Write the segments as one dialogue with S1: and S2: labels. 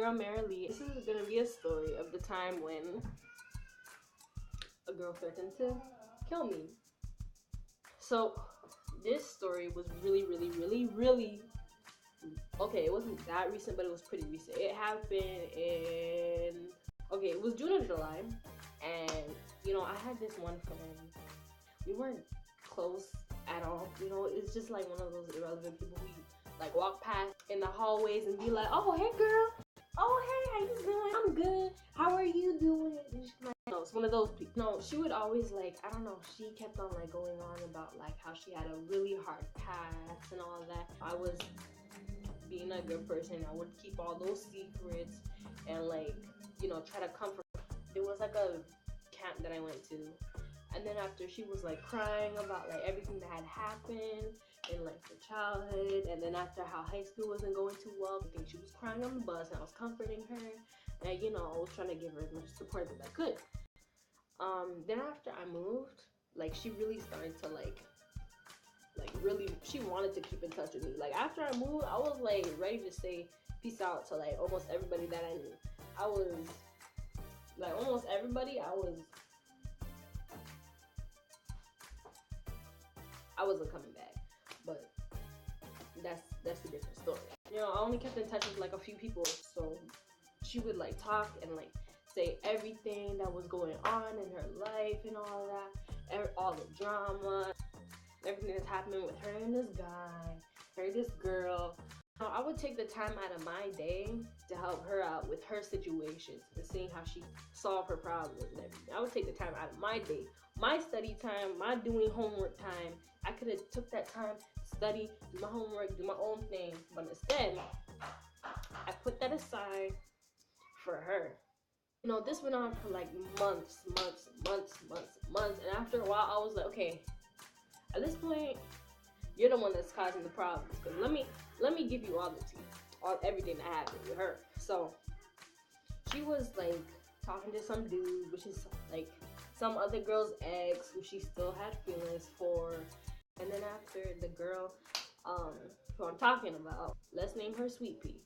S1: girl Mirah. This is gonna be a story of the time when a girl threatened to kill me. So this story was really okay, it wasn't that recent, but it was pretty recent. It happened in, okay, it was June or July, and you know, I had this one friend. We weren't close at all, you know. It's just like one of those irrelevant people who like walk past in the hallways and be like, oh hey girl, oh hey, how you doing? I'm good, how are you doing? And she's like, no, it's one of those people. No, she would always like, I don't know, she kept on like going on about like how she had a really hard past and all that. I was being a good person. I would keep all those secrets and like, you know, try to comfort her. There was like a camp that I went to, and then after she was like crying about like everything that had happened in like her childhood, and then after how high school wasn't going too well, I think she was crying on the bus, and I was comforting her, and you know, I was trying to give her as much support as I could. Then after I moved, like she really started to like really, she wanted to keep in touch with me. Like after I moved, I was like ready to say peace out to like almost everybody that I knew. I was like almost everybody. I wasn't coming back, but that's a different story. You know, I only kept in touch with like a few people, so she would like talk and like say everything that was going on in her life and all that, all the drama, everything that's happening with her and this guy, her and this girl. I would take the time out of my day to help her out with her situations and seeing how she solved her problems and everything. I would take the time out of my day, my study time, my doing homework time. I could have took that time to study, do my homework, do my own thing, but instead, I put that aside for her. You know, this went on for like months, and after a while, I was like, okay, at this point, you're the one that's causing the problems. Cause let me give you all the tea, everything that happened with her. So she was like talking to some dude, which is like some other girl's ex, who she still had feelings for. And then after the girl, who I'm talking about, let's name her Sweet Pea.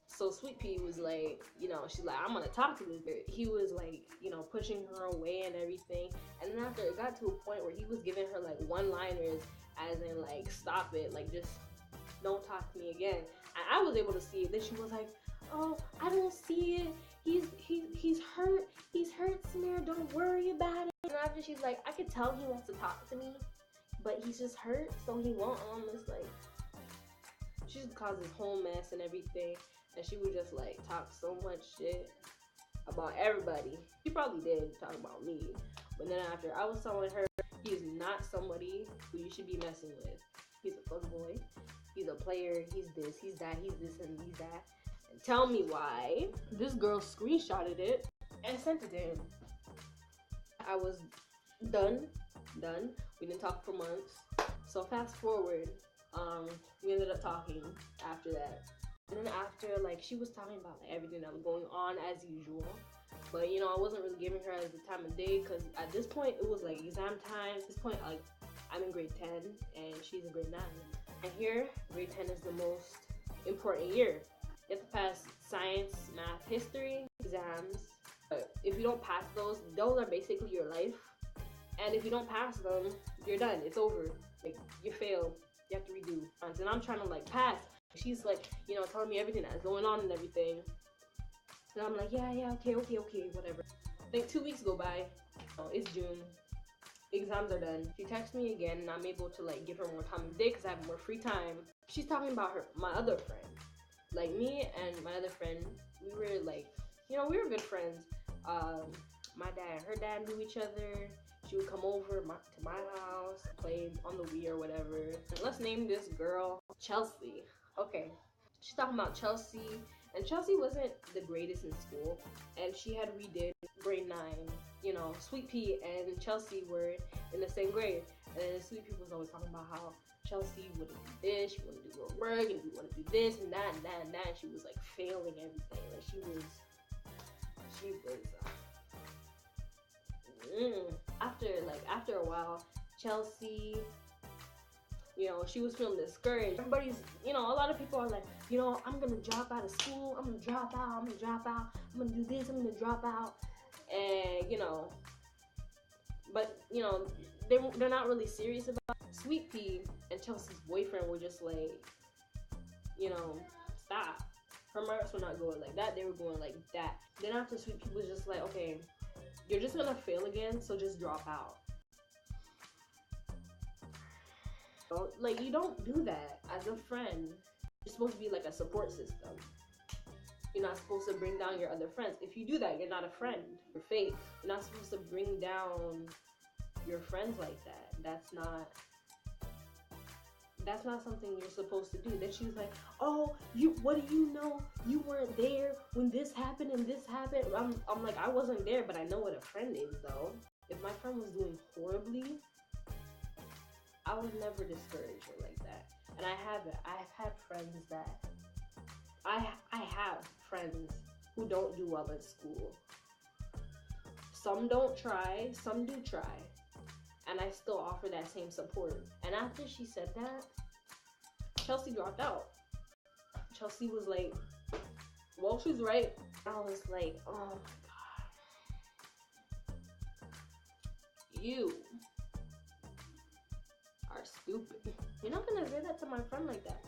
S1: So Sweet Pea was like, you know, she's like, I'm gonna talk to this girl. He was like, you know, pushing her away and everything. And then after it got to a point where he was giving her like one-liners, as in like, stop it, like just don't talk to me again. And I was able to see it. Then she was like, oh, I don't see it. He's hurt. He's hurt, Samira. Don't worry about it. And after she's like, I could tell he wants to talk to me, but he's just hurt, so he won't. On this, like, she just caused this whole mess and everything. And she would just like talk so much shit about everybody. She probably did talk about me. But then after, I was telling her, he's not somebody who you should be messing with. He's a fuckboy. He's a player. He's this, he's that, he's this, and he's that. And tell me why. This girl screenshotted it and sent it to him. I was done. We didn't talk for months. So fast forward, we ended up talking after that. And then after, like, she was talking about like everything that was going on as usual. But, you know, I wasn't really giving her as the time of day, because at this point, it was like exam time. At this point, like, I'm in grade 10 and she's in grade 9. And here, grade 10 is the most important year. You have to pass science, math, history, exams. But if you don't pass those are basically your life. And if you don't pass them, you're done. It's over. Like, you failed. You have to redo. And I'm trying to, like, pass. She's like, you know, telling me everything that's going on and everything. And I'm like, yeah, okay, whatever. I think 2 weeks go by. Oh, it's June. Exams are done. She texts me again, and I'm able to like give her more time of day because I have more free time. She's talking about my other friend. Like, me and my other friend, we were like, you know, we were good friends. My dad and her dad knew each other. She would come over to my house, play on the Wii or whatever. And let's name this girl Chelsea. Okay, she's talking about Chelsea, and Chelsea wasn't the greatest in school, and she had redid grade 9. You know, Sweet Pea and Chelsea were in the same grade, and then Sweet Pea was always talking about how Chelsea wouldn't do this, she wouldn't do her work, and you want to do this and that and that and that. And she was like failing everything. Like she was. After a while, Chelsea, You know, she was feeling discouraged. Everybody's, you know, a lot of people are like, you know, I'm gonna drop out of school, I'm gonna drop out, I'm gonna do this, I'm gonna drop out. And, you know, but, you know, they're not really serious about it. Sweet Pea and Chelsea's boyfriend were just like, you know, stop. Her marks were not going like that, they were going like that. Then after Sweet Pea was just like, okay, you're just gonna fail again, so just drop out. Like, you don't do that as a friend. You're supposed to be like a support system. You're not supposed to bring down your other friends. If you do that, you're not a friend. You're fake. You're not supposed to bring down your friends like that. That's not something you're supposed to do. Then she was like, oh, what do you know? You weren't there when this happened and this happened. I'm like, I wasn't there, but I know what a friend is though. If my friend was doing horribly, I would never discourage her like that. And I've had friends that I have friends who don't do well in school. Some don't try, some do try. And I still offer that same support. And after she said that, Chelsea dropped out. Chelsea was like, well, she's right. I was like, oh my God. You are stupid. You're not gonna say that to my friend like that.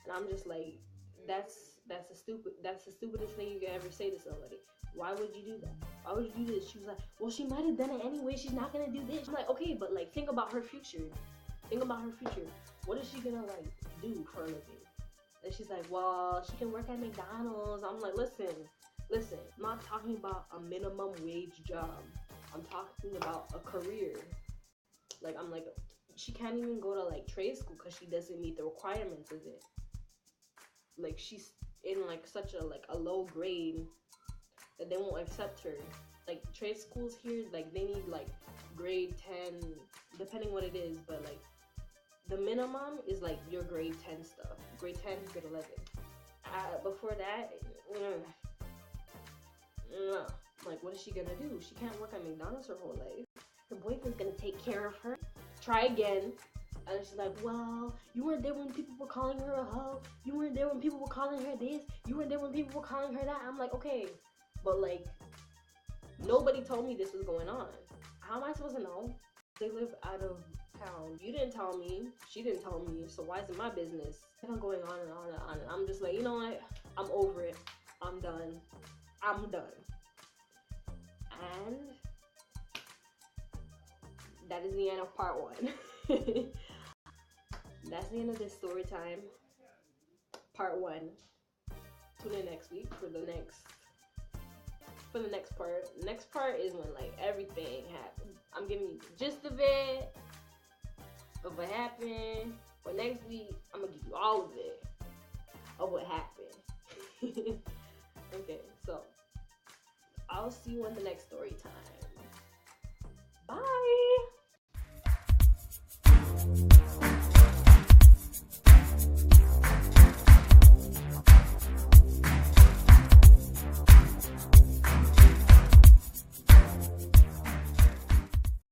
S1: And I'm just like, that's the stupidest thing you can ever say to somebody. Why would you do that? Why would you do this? She was like, well, she might have done it anyway. She's not gonna do this. I'm like, okay, but like, think about her future. Think about her future. What is she gonna like do for a living? And she's like, well, she can work at McDonald's. I'm like, listen, I'm not talking about a minimum wage job. I'm talking about a career. Like, I'm like, she can't even go to like trade school because she doesn't meet the requirements of it. Like, she's in like such a low grade that they won't accept her. Like, trade schools here, like, they need like grade 10, depending what it is, but like the minimum is like your grade 10 stuff. Grade 10, grade 11. Before that, like, what is she gonna do? She can't work at McDonald's her whole life. Her boyfriend's gonna take care of her. Try again. And she's like, well, you weren't there when people were calling her a hoe. You weren't there when people were calling her this. You weren't there when people were calling her that. I'm like, okay, but like, nobody told me this was going on. How am I supposed to know? They live out of town. You didn't tell me. She didn't tell me. So why is it my business? I'm going on and on and on. I'm just like, you know what? I'm over it. I'm done. And that is the end of part 1. That's the end of this story time. Part 1. Tune in next week for the next part. Next part is when like everything happens. I'm giving you the gist of it, of what happened. But next week, I'm gonna give you all of it, of what happened. Okay, so I'll see you in the next story time. Bye.